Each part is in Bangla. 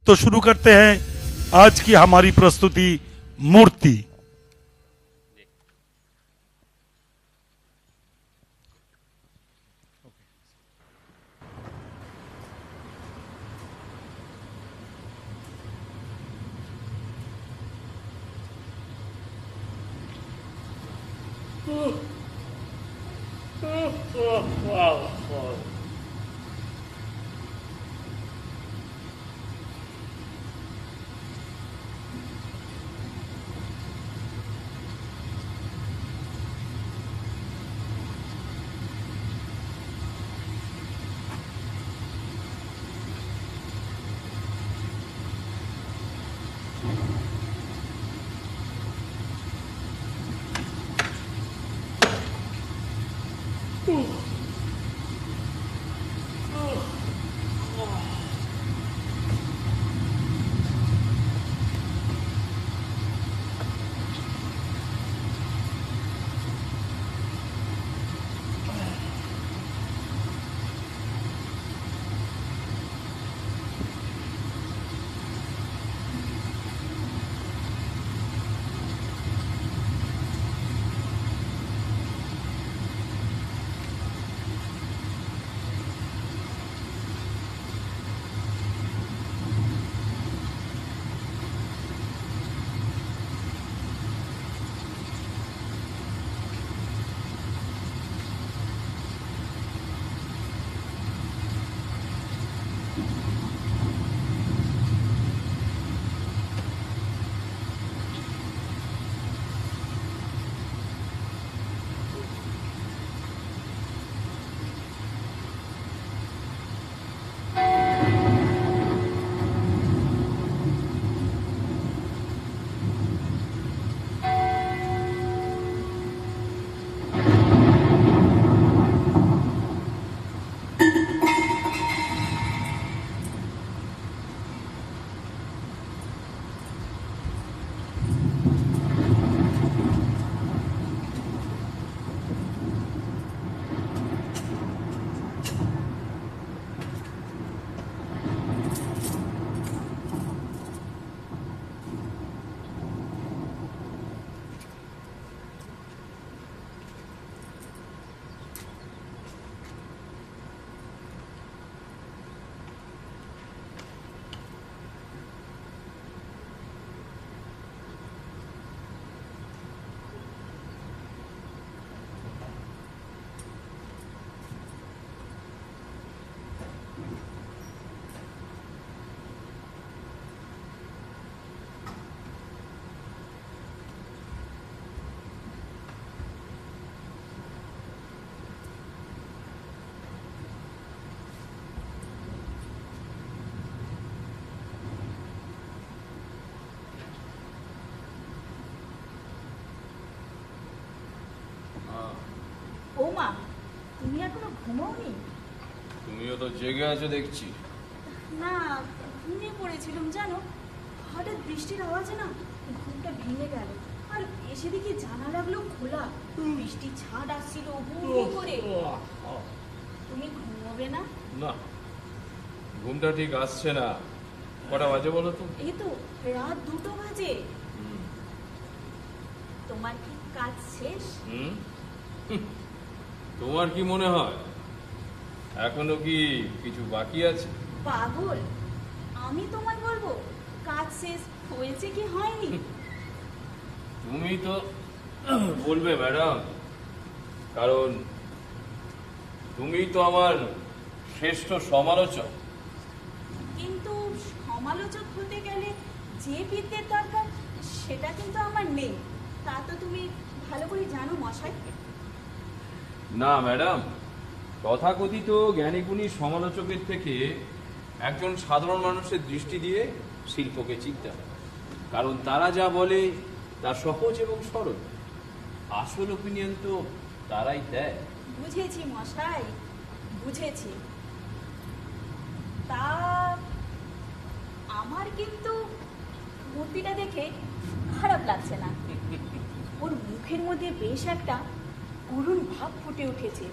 तो शुरू करते हैं आज की हमारी प्रस्तुति मूर्ति। ওমা, তুমি এখনো ঘুমাওনি? তুমিও তো জেগে আছো দেখছি। না, ঘুমিয়ে পড়েছিলাম জানো। হঠাৎ বৃষ্টির আওয়াজে না ঘুমটা ভেঙে গেল। আর এসে দেখি জানালাগুলো খোলা, বৃষ্টির ছাট আসছিল হু হু করে। তুমি ঘুমোবে না? না, ঘুমটা ঠিক আসছে না। কটা বাজে বলো তো? এই তো রাত 2টো বাজে। তোমার কি কাজ শেষ? তোমার কি মনে হয় এখনো কি কিছু বাকি আছে? পাগল, আমি তোমায় বলবো কাজ শেষ হয়েছে কি হয়নি? তুমি তো বলবে ম্যাডাম, কারণ তুমি তো আমার শ্রেষ্ঠ সমালোচক। কিন্তু সমালোচক হতে গেলে যে বিদ্যের দরকার সেটা কিন্তু আমার নেই, তা তো তুমি ভালো করে জানো মশাই। না ম্যাডাম, তথাকথিত জ্ঞানীগুণী সমালোচকের থেকে একজন সাধারণ মানুষের দৃষ্টি দিয়ে শিল্পকে চিনতে হয়, কারণ তারা যা বলে তা সহজ এবং সরল। আসল ওপিনিয়ন তো তারাই দেয়। বুঝেছি মশাই, বুঝেছি। তা আমার কিন্তু মূর্তিটা দেখে খারাপ লাগছে না। ওর মুখের মধ্যে বেশ একটা করুণ ভাব ফুটে উঠেছে,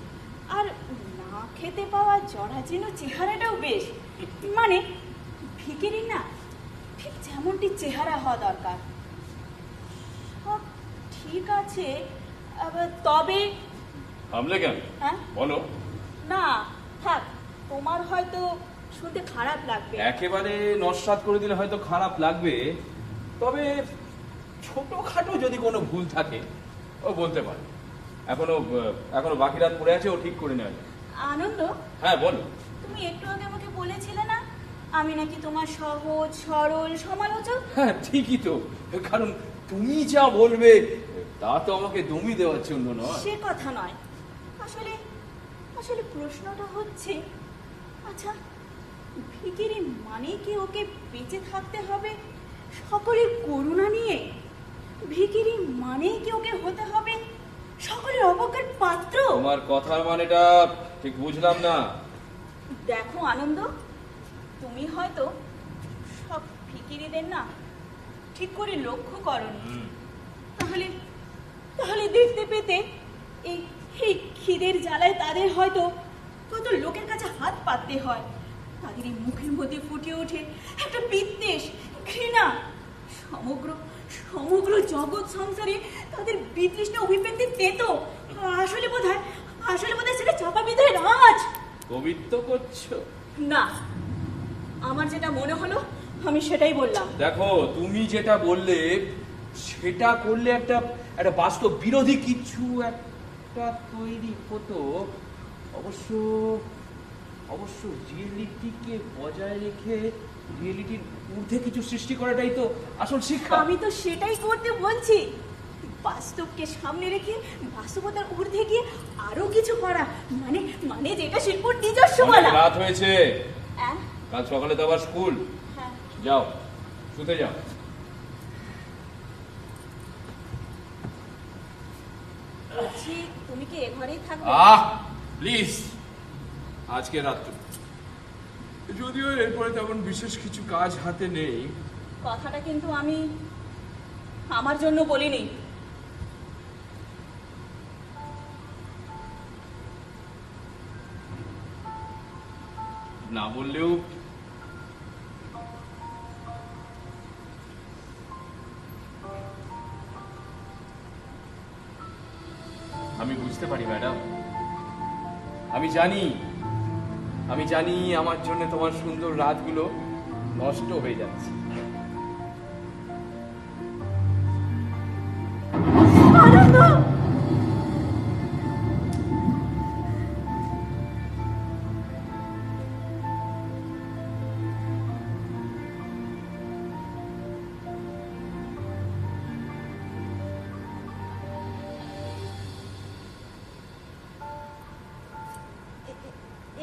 আর না খেতে পাওয়া জরাজীর্ণ চেহারাটাও বেশ, মানে ভিখিরির না যেমনটি চেহারা হওয়া দরকার। সব ঠিক আছে, তবে থামলে কেন? হ্যাঁ বলো। না থাক, তোমার হয়তো শুনতে খারাপ লাগবে। একেবারে নস্বাত করে দিলে হয়তো খারাপ লাগবে, তবে ছোটখাটো যদি কোনো ভুল থাকে ও বলতে পারে। এখনো বাকি রাত পড়ে আছে, ও ঠিক করে নেওয়া যায়। আনন্দ, হ্যাঁ বলো। তুমি একটু আগে আমাকে বলেছিলে না আমি নাকি তোমার সহজ সরল সমালোচক? হ্যাঁ ঠিকই তো, কারণ তুমি যা বলবে তা তো আমাকে দমই দেওয়ার জন্য নয়। সে কথা নয়, আসলে আসলে প্রশ্নটা হচ্ছে, আচ্ছা ভিখিরি মানে কি ওকে বেঁচে থাকতে হবে সকলের করুণা নিয়ে? ভিখিরি মানেই কি ওকে হতে হবে সকলের অবজ্ঞার পাত্র? তোমার কথার মানেটা ঠিক বুঝলাম না। দেখো আনন্দ, তুমি হয়তো সব ভিখিরিদের না ঠিক করে লক্ষ্য করনি। তাহলে তাহলে দেখতে পেতে এই এই খিদের জ্বালায় তাদের হয়তো কত লোকের কাছে হাত পাততে হয়। তাদের এই মুখের মধ্যে ফুটে ওঠে একটা বিদ্বেষ, ঘৃণা। সমগ্র সমগ্র জগৎ সংসারে তাদের বিতৃষ্ণ অভিব্যক্তি তেতো। আসলে বোধহয় সেটা চাপা বিধে রাজ। কবিত্ব করছো? না, আমার যেটা মনে হলো আমি সেটাই বললাম। দেখো, তুমি যেটা বললে সেটা করলে একটা বাস্তব বিরোধী কিছু একটা তৈরি হতো। অবশ্য অবশ্য রিয়েলিটিকে বজায় রেখে রিয়েলিটির ঊর্ধ্বে কিছু সৃষ্টি করাটাই তো আসল শিক্ষা। আমি তো সেটাই করতে বলছি, বাস্তবকে সামনে রেখে বাস্তবতার ঊর্ধ্বে গিয়ে আরো কিছু করা, মানে মানে যেটা শিল্পর নিজস্ব বলা। অনেক রাত হয়েছে, হ্যাঁ কাল সকালে তো আবার স্কুল। হ্যাঁ, যাও, শুতে যাও। বলছি তুমি কি এ ঘরেই থাকবে? প্লিজ, আজকে রাত্রে, যদিও এরপরে তেমন বিশেষ কিছু কাজ হাতে নেই। কথাটা কিন্তু আমি আমার জন্য বলিনি। না বললেও আমি বুঝতে পারি ম্যাডাম, আমি জানি আমার জন্য তোমার সুন্দর রাতগুলো নষ্ট হয়ে যাচ্ছে। আনন্দ,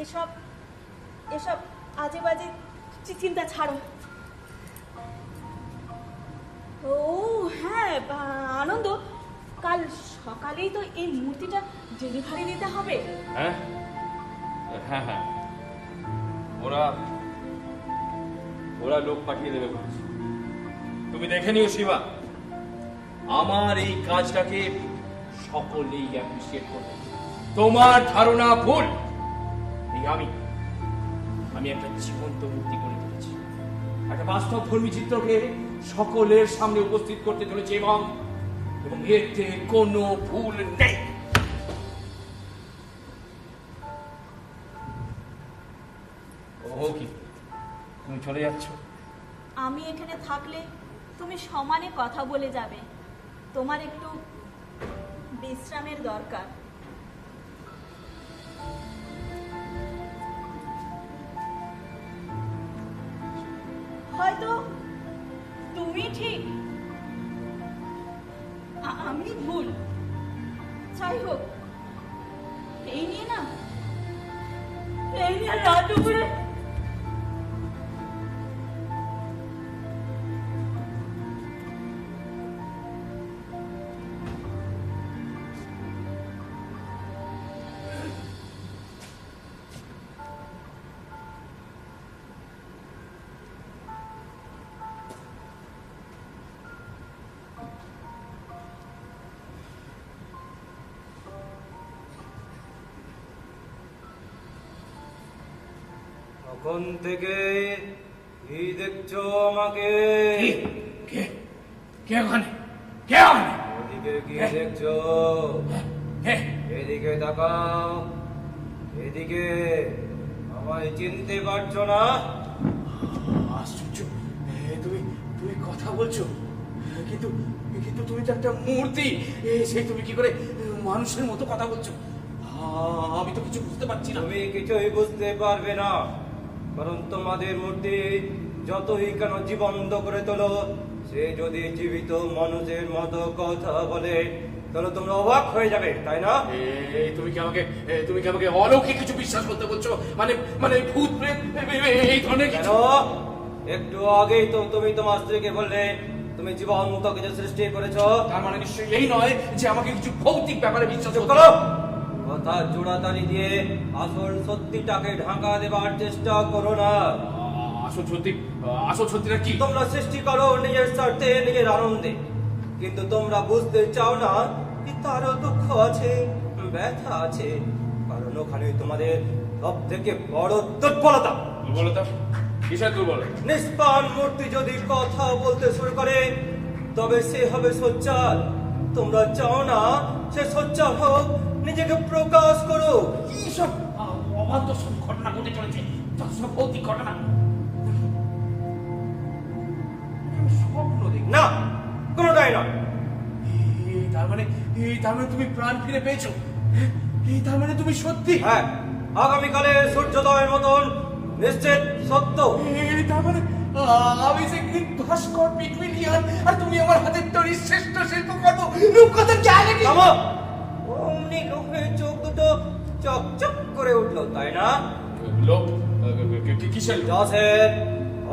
এসব এসব আজে বাজে চিন্তা ছাড়ো। ও হ্যাঁ আনন্দ, কাল সকালেই তো এই মূর্তিটা ডেলিভারি দিতে হবে। হ্যাঁ হ্যাঁ হ্যাঁ, ওরা লোক পাঠিয়ে দেবে বলছে। তুমি দেখে নিও শিবা, আমার এই কাজটাকে সকলেই অ্যাপ্রিসিয়েট করবে। তোমার ধারণা ভুল। এই আমি একটা জীবন্ত মূর্তি করে তুলেছি, একটা বাস্তব ধর্মী চিত্রকে সকলের সামনে উপস্থিত করতে চলেছে, এবং এতে কোনো ভুল নেই। ও কি, তুমি চলে যাচ্ছ? আমি এখানে থাকলে তুমি সমানে কথা বলে যাবে, তোমার একটু বিশ্রামের দরকার। হয়তো তুমি ঠিক, আমি ভুল। যাই হোক, এই নিয়ে রাত দুপুরে তখন থেকে কি দেখছো আমাকে? কে কে ওখানে? কে ওখানে? ওদিকে কি দেখছো? কে? এদিকে তাকাও, এদিকে। আমায় চিনতে পারছো না? আশ্চর্য, তুমি তুমি কথা বলছো, কিন্তু কিন্তু তুমি তো একটা মূর্তি। সেই তুমি কি করে মানুষের মতো কথা বলছো? আমি তো কিছু বুঝতে পারছি না। তুমি কিছুই বুঝতে পারবে না, কারণ তোমাদের মূর্তি যতই কেন জীবন্ত করে তোলো, সে যদি জীবিত মানুষের মতো কথা বলে তাহলে তোমরা অবাক হয়ে যাবে, তাই না? তুমি কি আমাকে অলৌকিক কিছু বিশ্বাস করতে বলছো? মানে মানে ভূত প্রেত এই ধরনের কেন? কিছু? একটু আগেই তো তুমি তোমার স্ত্রীকে বললে তুমি জীবন্ত কিছু সৃষ্টি করেছো। তার মানে নিশ্চয়ই এই নয় যে আমাকে কিছু ভৌতিক ব্যাপারে বিশ্বাস চুপ করতে করো। কথা জোড়াতালি দিয়ে আসল সত্যিটাকে ঢাকা দেবার চেষ্টা করো না। আসল সত্যিটা কি? তোমরা সৃষ্টি করো নিজের স্বার্থে, নিজের আনন্দে, কিন্তু তোমরা বুঝতে চাও না যে তারও দুঃখ আছে, ব্যথা আছে, কারণ ওখানে তোমাদের সব থেকে বড় দুর্বলতা। দুর্বলতা? কিসের দুর্বলতা? নিষ্পাণ মূর্তি যদি কথা বলতে শুরু করে তবে সে হবে সোচ্চার। তোমরা চাও না সে সোচ্চার হোক, নিজেকে প্রকাশ করো। এইসব অবান্তর সব ঘটনা ঘটে চলেছে, সব ভৌতিক ঘটনা। আমি স্বপ্ন দেখি না, কোনোটাই নয়। তার মানে তুমি প্রাণ ফিরে পেয়েছো? তার মানে তুমি সত্যি? হ্যাঁ, আগামীকালে সূর্যোদয়ের মতন নিশ্চিত সত্য। তার মানে আমি যে গ্রিক ভাস্কর পিটুইলিয়ান, আর তুমি আমার হাতের তৈরি শ্রেষ্ঠ শিল্পকর্ম রূপকথার জায়গা। থামো। অমনি লোকের চোখ দুটো চকচক করে উঠলো, তাই না? লোক কিসের? যশের,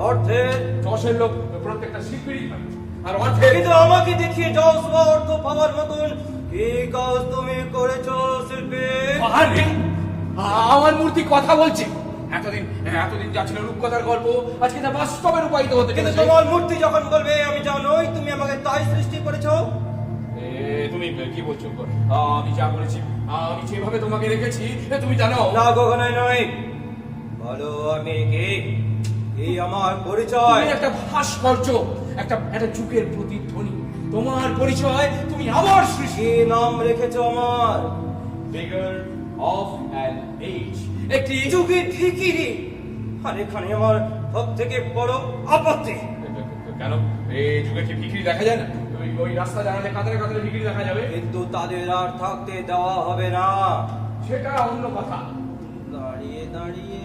অর্থের। যশের লোক প্রত্যেকটা শিল্পীরই হয়, আর অর্থের। কিন্তু আমাকে দেখিয়ে যশ বা অর্থ পাওয়ার মতন কি কাজ তুমি করেছো শিল্পী? আরে, আমার মূর্তি কথা বলছে। এতদিন যা ছিল রূপকথার গল্প, আজকে তা বাস্তবে রূপায়িত হতে কিন্তু চলেছে। তোমার মূর্তি যখন বলবে আমি জানোই তুমি আমাকে তাই সৃষ্টি করেছো। তুমি কি বলছো? আমি যা বলেছি, আমি যেভাবে তোমাকে রেখেছি তুমি জানো। না, কখনোই নয়। বলো আমি কি, কি আমার পরিচয়? তুমি একটা ভাস্কর্য, একটা যুগের প্রতিধ্বনি। তোমার পরিচয়, তুমি আমার সৃষ্টি। কি নাম রেখেছো আমার? Figure of an age, একটি যুগে ভিখিরি। আর এখানে আমার সব থেকে বড় আপত্তি। কেন এই যুগে কি ভিখিরি দেখা যায় না? ওই রাস্তা জানালে কাতারে কাতারে ভিখিরি দেখা যাবে, কিন্তু তাদের আর থাকতে দেওয়া হবে না। সেটা অন্য কথা। দাঁড়িয়ে দাঁড়িয়ে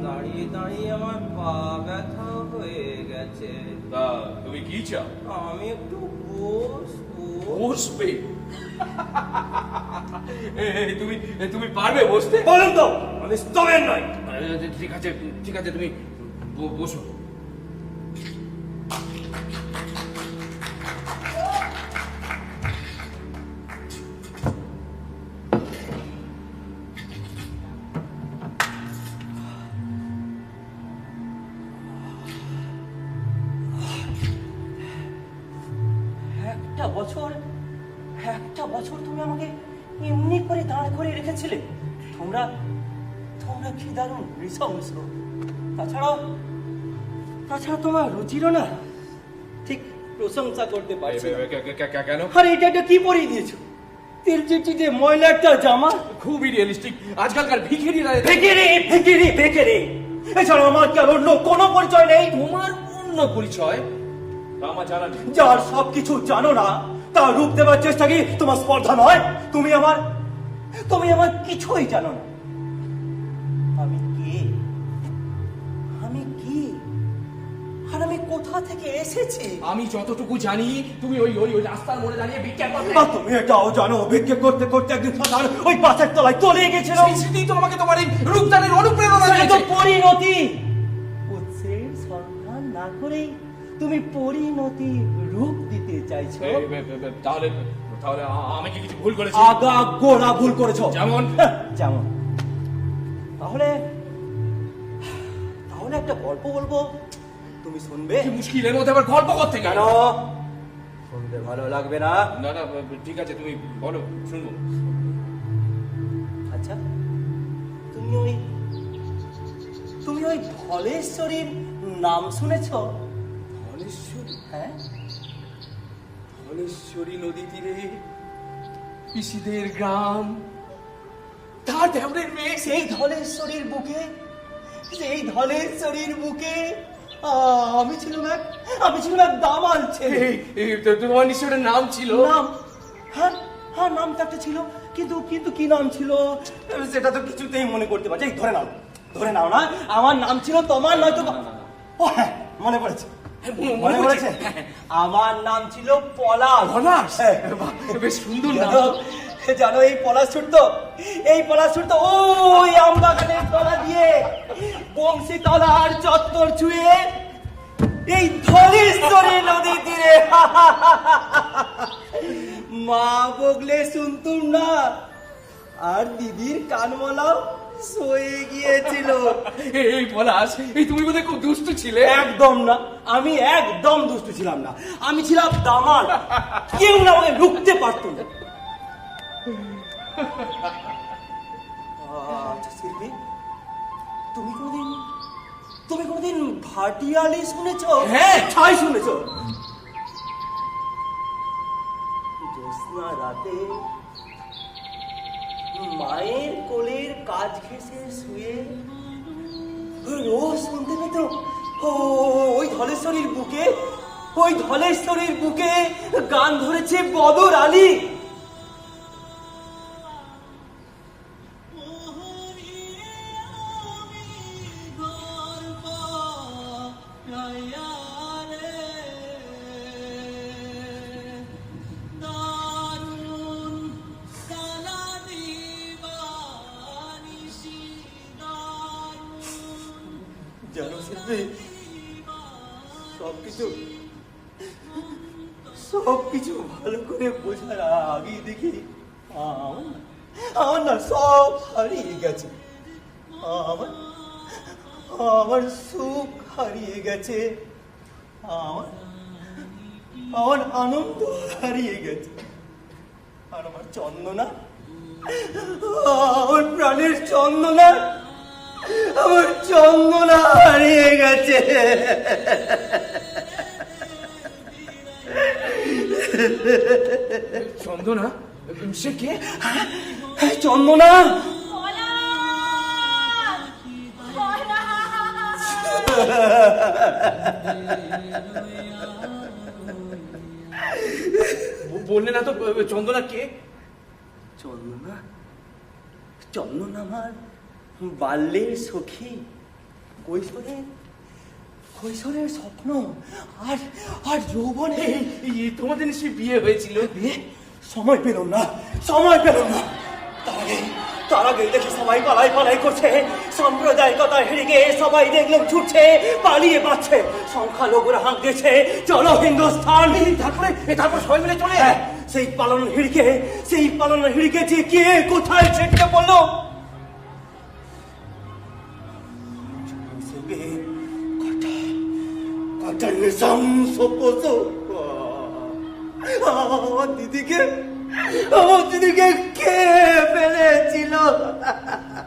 দাঁড়িয়ে দাঁড়িয়ে আমার পা ব্যথা হয়ে গেছে। তা তুমি কি চাও? আমি একটু বসবো। বসবে? তুমি পারবে বসতে? বলুন তো, আমি স্তবের নই। ঠিক আছে তুমি বসো। একটা বছর তুমি আমাকে এমনি করে দাঁড় করে রেখেছিলে। তোমরা তোমরা কি দারুণ নৃশংস। তাছাড়া তোমার রুচিরও না ঠিক প্রশংসা করতে পারছি না। কেন? আরে এটা কি পরিয়ে দিয়েছো? তেল চিটচিটে ময়লা একটা জামা। খুবই রিয়েলিস্টিক। আজকালকার ভিখিরিরা বেকেরে এছাড়া আমার কি আর অন্য কোনো পরিচয় নেই? তোমার অন্য পরিচয় তা আমার জানা নেই। যার সবকিছু জানো না তার রূপ দেবার চেষ্টা কি তোমার স্পর্ধা নয়? তুমি আমার কিছুই জানো না। আমি কি আর আমি কোথা থেকে এসেছি? আমি যতটুকু জানি তুমি ওই রাস্তার মোড়ে দাঁড়িয়ে ভিক্ষা করতে। আর তুমি এটাও জানো ভিক্ষে করতে করতে একদিন সাধারণ ওই পাশের তলায় চলে গেছিল। সেই স্মৃতি তো আমাকে তোমার এই রূপদানের অনুপ্রেরণা সেটা তো দিয়েছে। পরিণতি। উৎসের সম্মান না করেই তুমি পরিণতি রূপ দিতে চাইছো। তাহলে আমি কি কিছু ভুল করেছি? আগা গোড়া ভুল করেছো। যেমন? তাহলে একটা গল্প বলবো, তুমি শুনবে? কি মুশকিলের মধ্যে আবার গল্প করতে কেন? গেল? শুনতে ভালো লাগবে না? না ঠিক আছে, তুমি বলো, শুনবো। আচ্ছা, তুমি ওই ধলেশ্বরীর নাম শুনেছ? ধলেশ্বরী? হ্যাঁ, ধলেশ্বরী নদী তীরে পিসিদের গ্রাম, তার দেওরের মেয়ে। সেই ধলেশ্বরীর বুকে, সেই ধলেশ্বরীর বুকে আমি ছিলাম এক দামাল ছেলে। তোমার নিশ্চয় নাম ছিল? নাম? হ্যাঁ হ্যাঁ, নাম তো একটা ছিল, কিন্তু কিন্তু কি নাম ছিল সেটা তো কিছুতেই মনে করতে পারছি। এই ধরে নাও না, আমার নাম ছিল তোমার, নয়তো ও হ্যাঁ, মনে পড়েছে, মনে পড়েছে, আমার নাম ছিল পলাশ। পলাশ? হ্যাঁ। বেশ সুন্দর নাম। জানো এই পলাশ ছুটতো, ওই আমবাগানের তলা দিয়ে, বংশী তলার চত্বর ছুঁয়ে এই ধলেশ্বরী নদী তীরে মা বগলে শুনতুম না, আর দিদির কানমলাও সয়ে গিয়েছিল। এই পলাশ, এই তুমি বোধহয় খুব দুষ্টু ছিলে। একদম না, আমি একদম দুষ্টু ছিলাম না, আমি ছিলাম দামাল, কেউ না আমাকে রুখতে পারতো না। আচ্ছা শিল্পী, তুমি কোনদিন ভাটিয়ালি শুনেছ? হ্যাঁ। ছাই শুনেছ? জ্যোৎস্না রাতে মায়ের কোলের কাজ ঘেঁষে শুয়ে রোজ শুনতে পেত ওই ধলেশ্বরীর বুকে গান ধরেছে বদর আলী। জানো শিল্পী, সবকিছু ভালো করে বোঝার আগেই দেখি আমার না সব হারিয়ে গেছে। আমার সুখ হারিয়ে গেছে, আমার আনন্দ হারিয়ে গেছে, আর আমার চন্দনা, আমার প্রাণের চন্দনা, আমার চন্দনা হারিয়ে গেছে। চন্দনা? সে কে? চন্দনা? বললে না তো চন্দনা কে? চন্দনা আমার বাল্যের সখী, কৈশোরের স্বপ্ন, আর যৌবনে। তোমাদের নিশ্চয়ই বিয়ে হয়েছিল? সময় পেলাম না। তার আগে দেখে সবাই পালাই করছে, সাম্প্রদায়িকতা হেরে গিয়ে সবাই দেখলাম ছুটছে, পালিয়ে পাচ্ছে, সংখ্যালঘুরা হাঁক দিয়েছে চলো হিন্দুস্তান। তারপর সবাই মিলে চলে সেই পালনের হিড়িকে যে কে কোথায় ছেটকে পড়লো। আমার দিদিকে কে ফেলেছিল?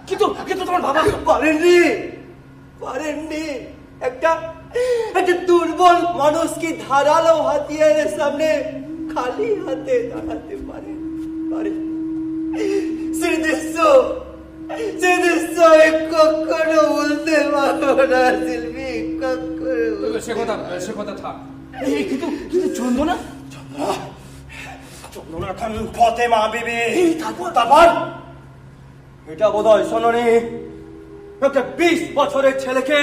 কিন্তু তোমার বাবা পারেননি। একটা দুর্বল মানুষ কি ধারালো হাতিয়ারের সামনে খালি হাতে দাঁড়াতে পারে? সে দৃশ্য কখনো বলতে পারবো না শিল্পী, কখনো। সে কথা থাক। কিন্তু চন্দনা খান ফতেমা বিবি। তারপর এটা বোধহয় শোনোনি, একটা 20 বছরের ছেলেকে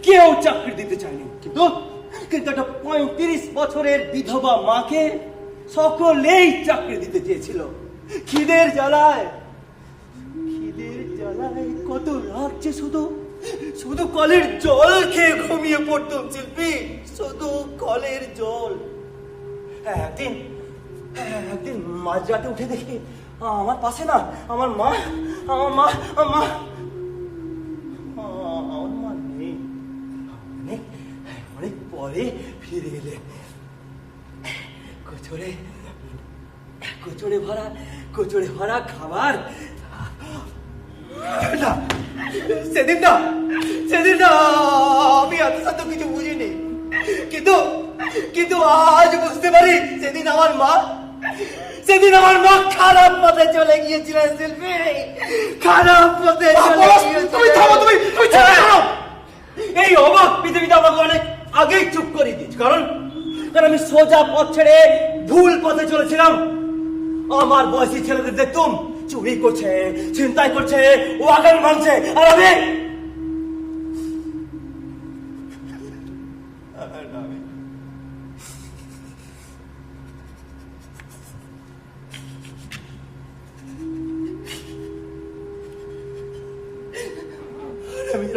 কেউ চাকরি দিতে চায়নি, কিন্তু একটা 35 বছরের বিধবা মাকে সকলেই চাকরি দিতে চেয়েছিল। খিদের জ্বালায় কত লাগছে, শুধু কলের জল খেয়ে ঘুমিয়ে পড়তাম শিল্পী, শুধু কলের জল। একদিন মাঝরাতে উঠে দেখি আমার পাশে না আমার মা নেই। অনেক পরে ফিরে এলে, কচড়ে ভরা খাবার। সেদিন না আমি এত সাথে কিছু বুঝিনি, কিন্তু কিন্তু আজ বুঝতে পারি সেদিন আমার মা খারাপ পথে চলে গিয়েছিলেন শিল্পী, খারাপ পথে চলে গিয়েছিলেন। তুমি থামো, তুমি চলে যাও। এই অবাক পৃথিবীতে আমাকে অনেক আগেই চুপ করে দিয়েছি, কারণ আমি সোজা পথ ছেড়ে ভুল পথে চলেছিলাম। আমার বয়সী ছেলেদের দেখতুম চুরি করছে, ছিনতাই করছে, ওয়াগন ভাঙছে, আর আমি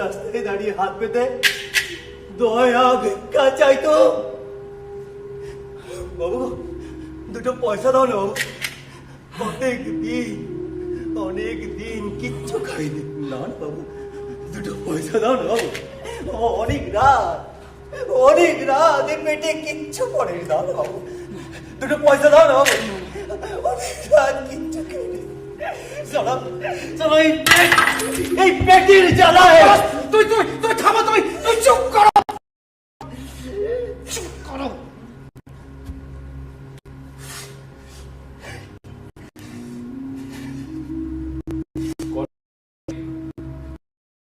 রাস্তায় দাঁড়িয়ে হাত পেতে দয়া ভিক্ষা চাইতো। বাবু, দুটো পয়সা দাও না বাবু। অনেক দিন কিচ্ছু খাইনি। না না বাবু, দুটো পয়সা দাও না বাবু। অনেক রাত পেটে কিচ্ছু পড়েনি। দাও না বাবু, দুটো পয়সা দাও না বাবু। অনেক রাত কিচ্ছু খাইনি। চলো এই পেটের জ্বালায়। তুই থামো, তুই চুপ করো।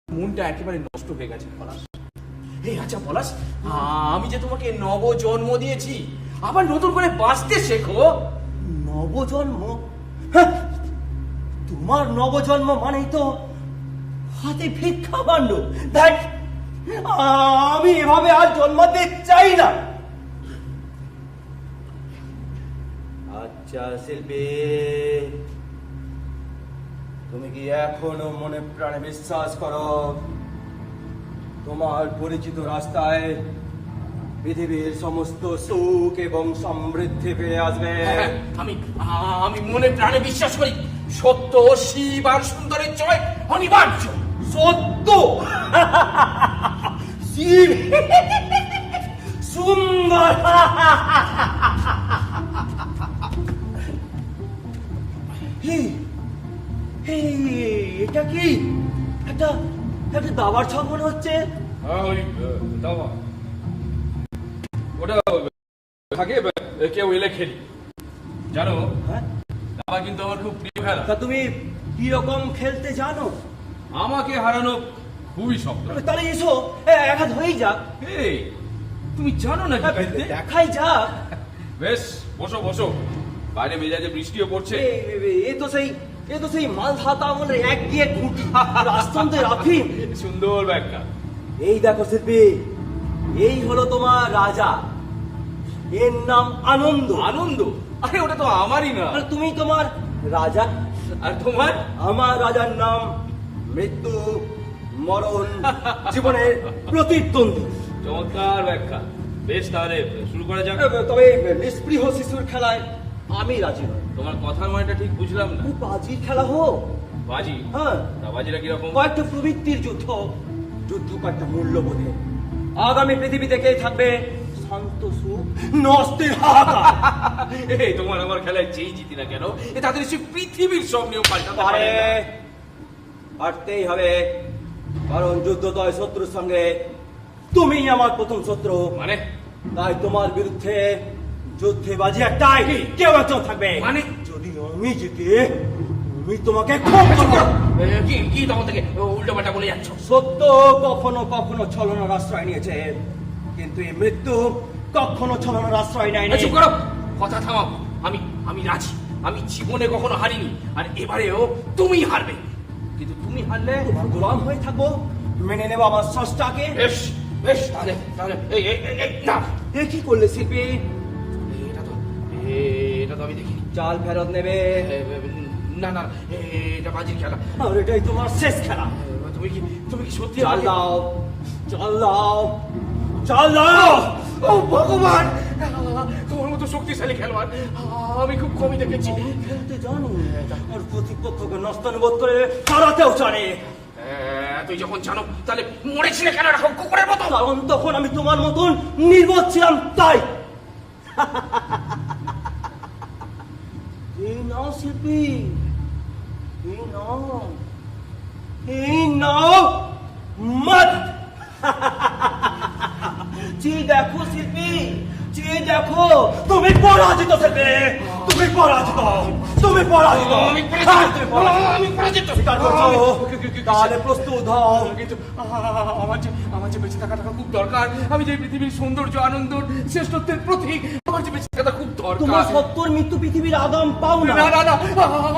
মনটা একেবারে নষ্ট হয়ে গেছে পলাশ। এই আচ্ছা পলাশ, আমি যে তোমাকে নব জন্ম দিয়েছি, আবার নতুন করে বাঁচতে শেখো। নবজন্ম? হ্যাঁ, তোমার নবজন্ম মানেই তো হাতে ভিক্ষা বান্ড। দেখ, আমি এভাবে আর জন্মাতে চাই না। আচ্ছা শিল্পী, তুমি কি এখনো মনে প্রাণে বিশ্বাস করো তোমার পরিচিত রাস্তায় পৃথিবীর সমস্ত সুখ এবং সমৃদ্ধি পেয়ে আসবে? আমি মনে প্রাণে বিশ্বাস করি সত্য, শিব আর সুন্দরের জয় অনিবার্য। সত্য, শিব, সুন্দর। এটা কি একটা দাবার ছক মনে হচ্ছে। ওটা থাকে কেউ এলে খেলি, জানো? হ্যাঁ, দাবা কিন্তু আমার খুব প্রিয় খেলা। তা তুমি কি রকম খেলতে জানো? আমাকে হারানো খুবই শক্ত। তাহলে এসো, এক হাত হয়েই যাক। এই, তুমি জানো না খেলতে? দেখাই যাক। বেশ, বসো বসো। বাইরে মেজাজে বৃষ্টিও পড়ছে। এ তো সেই মালধাতা আমলের এক গিয়ে ঘুঁটি রাস্তান্তে রাখি। সুন্দর ব্যাখ্যা। এই দেখো শিল্পী, এই হলো তোমার রাজা, এর নাম আনন্দ। আনন্দ? আরে ওটা তো আমারই না। আর তুমি তোমার রাজা। আর তোমার? আমার রাজার নাম মৃত্যু, মরণ, জীবনের প্রতিদ্বন্দ্বী। চমৎকার ব্যাখ্যা। বেশ, তাহলে শুরু করা যাক। তবে নিষ্পৃহ শিশুর খেলায় আমি রাজি নই। তোমার কথার মানেটা ঠিক বুঝলাম না। বাজির খেলা হোক। বাজি? হ্যাঁ, তা বাজিটা কিরকম? কয়েকটা প্রবৃত্তির যুদ্ধ কয়েকটা মূল্যবোধে। আগামী পৃথিবী থেকেই থাকবে শান্ত সুখ, নষ্টের হাহাকার। এই তোমার আমার খেলায় যেই জিতি না কেন, তাদের সে পৃথিবীর সব নিয়ম পাল্টাতে পারে পারে, না। পারতেই হবে, কারণ যুদ্ধ তয় শত্রুর সঙ্গে তুমি আমার প্রথম শত্রু। মানে? তাই তোমার বিরুদ্ধে যুদ্ধে বাজি একটাই, কেউ একজন থাকবে। মানে? যদি আমি জিতি, আমি তোমাকে খুব করব। কি তখন থেকে উল্টো পাল্টা বলে যাচ্ছ? সত্য কখনো কখনো ছলনার আশ্রয় নিয়েছে, কিন্তু এই মৃত্যু কখনো ছলনার আশ্রয় নেয়নি। চুপ করো, কথা থামাও। আমি রাজি। আমি জীবনে কখনো হারিনি, আর এবারেও তুমি হারবে। কিন্তু তুমি হারলে তোমার গোলাম হয়ে থাকবো, মেনে নেবো আমার স্রষ্টাকে। বেশ বেশ, তাহলে না। এ কি করলে শিল্পী? এটা তো আমি দেখিনি। চাল ফেরত নেবে? না না, এটা বাজির খেলা। আর এটাই তোমার শেষ খেলা। তুমি কি সত্যি? চাল দাও, চাল দাও, চাল দাও। ও ভগবান, তোমার মতো শক্তিশালী খেলোয়াড় আমি খুব কমই দেখেছি। খেলতে জানো, আর প্রতিপক্ষকে নস্তানুবোধ করে হারাতেও জানে। তুই যখন জানো, তাহলে মরেছিলে কেন এরকম কুকুরের মতো? কারণ তখন আমি তোমার মতন নির্বোধ ছিলাম, তাই। এই নাও শিল্পী, এই নাও। এই নাও মত। চেয়ে দেখো শিল্পী, চেয়ে দেখো, তুমি পরাজিত শিল্পী, তুমি পরাজিত, তুমি পরাজিত, তুমি পরাজিত। স্বীকার করছো? তাহলে প্রস্তুত হও। কিন্তু আমার যে বেঁচে থাকাটা খুব দরকার। আমি যে পৃথিবীর সৌন্দর্য, আনন্দ, শ্রেষ্ঠত্বের প্রতীক, আমার যে বেঁচে থাকাটা খুব দরকার। তোমার সত্তর মৃত্যু পৃথিবীর আগাম পাও না। না না না,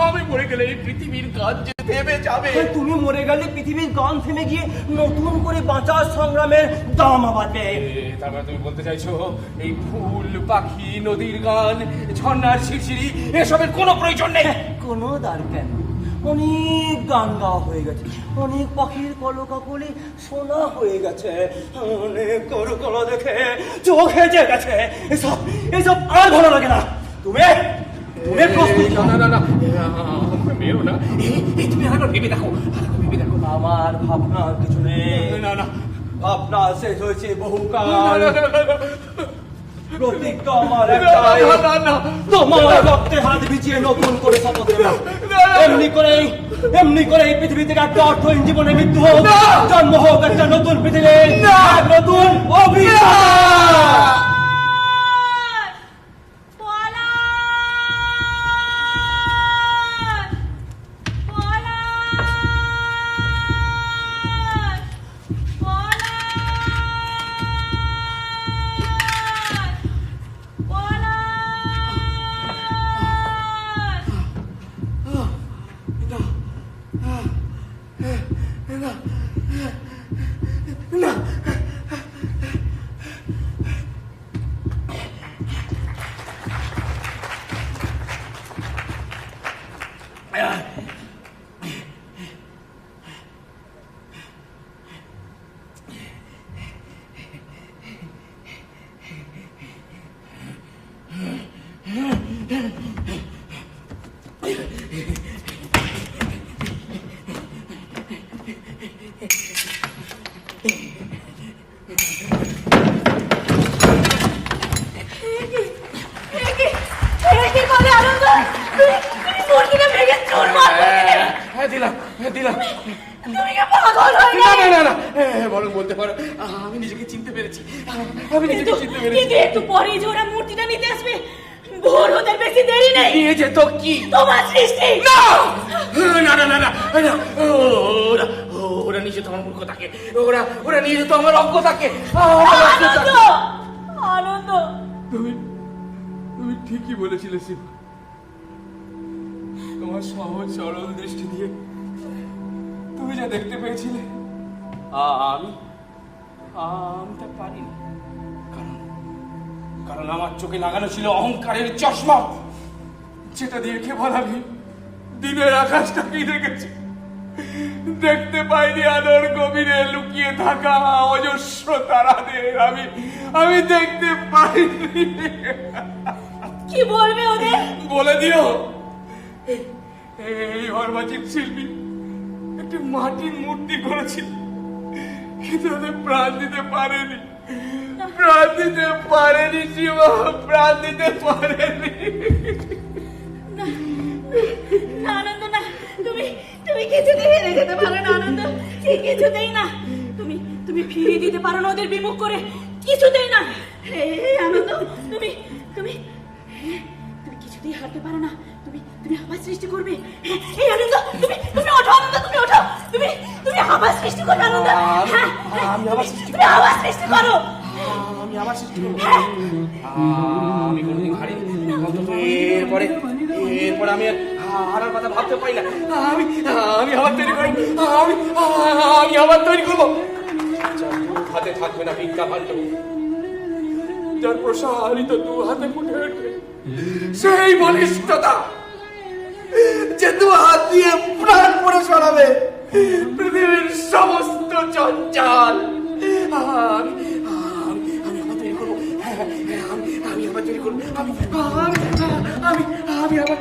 আমি মরে গেলে এই পৃথিবীর গান যে থেমে যাবে। তুমি মরে গেলে পৃথিবীর গান থেমে গিয়ে নতুন করে বাঁচার সংগ্রামের দাম বাড়বে। তার মানে তুমি বলতে চাইছো এই ফুল, পাখি, নদীর গান, ঝর্ণার শিরশিরি এসবের কোনো প্রয়োজন নেই? কোনো দরকার নেই। অনেক গান গাওয়া হয়ে গেছে, অনেক পাখির কলকাকলি শোনা হয়ে গেছে, অনেক করকলা দেখে চোখ হেজে গেছে। এসব এসব আর ভালো লাগে না। তুমি তুমি প্রস্তুত হও। না না না, মেরো না। এই তুমি আরো ভেবে দেখো, ভেবে দেখো। আমার ভাবনার কিছু নেই। না না, ভাবনা শেষ হয়েছে না বহুকাল। না না, প্রতিজ্ঞা আমার একটাই, না না, তোমার রক্তে হাত ভিজিয়ে নতুন করে শপথ নেব। এমনি করে এই পৃথিবী থেকে একটা অর্থহীন জীবনে মৃত্যু হোক, জন্ম হোক একটা নতুন পৃথিবী, এক নতুন অভিযান। বলতে পারো আমি নিজেকে চিনতে পেরেছি। একটু পরেই যে ওরা মূর্তিটা নিতে আসবে, ভোর হতে বেশি দেরি নেই। নিয়ে যেত কি? তোমার সৃষ্টি। না না না না না, ওরা নিয়ে যেত আমার মূর্খতাকে, ওরা নিয়ে যেত আমার অজ্ঞতাকে। আনন্দ, আনন্দ। তুমি ঠিকই বলেছিলে শিব। তোমার সহজ সরল দৃষ্টি দিয়ে তুমি যা দেখতে পেয়েছিলে আমি তা পারিনি। কারণ আমার চোখে লাগানো ছিল অহংকারের চশমা, যেটা দিয়ে কেবল আমি দিনের আকাশটাকেই দেখেছি। দেখতে পাইনি আলোর গভীরে লুকিয়ে থাকা অজস্র তারাদের। আমি দেখতে পাইনি। কি বলবে ওদের? বলে দিও, এই অর্বাচীন শিল্পী একটি মাটির মূর্তি করেছিল, কিন্তু ওদের প্রাণ দিতে পারেনি। প্রাণ দিতে পারেনি শিবা, প্রাণ দিতে পারেনি। না আনন্দ না, তুমি কিছুতেই হেরে যেতে পারো না আনন্দ, কিছুতেই না। তুমি ফিরিয়ে দিতে পারো না ওদের বিমুখ করে, কিছুতেই না। আনন্দ তুমি কিছুতেই হারতে পারো না। তুমি আবার সৃষ্টি করবে। এই আনন্দ তুমি ওঠো, আনন্দ তুমি ওঠো, তুমি আবার সৃষ্টি করবে আনন্দ। আমি আবার সৃষ্টি তুমি আবার সৃষ্টি করো। আমি আবার সৃষ্টি করবো। আমি কোনোদিন হারিনি। এরপরে আমি হারার কথা ভাবতে পারি না। আমি আবার তৈরি করবো। আমি আবার তৈরি করবো। হাতে থাকবে না ভিক্ষা ভাণ্ড, যার প্রসারিত দু হাতে ফুটে ওঠে সেই বলিষ্ঠতা, যে দু হাত দিয়ে প্রাণ পরে সরাবে পৃথিবীর সমস্ত চঞ্চল। আমি আবার তৈরি করবো। আমি আবার তৈরি করবো। আমি আবার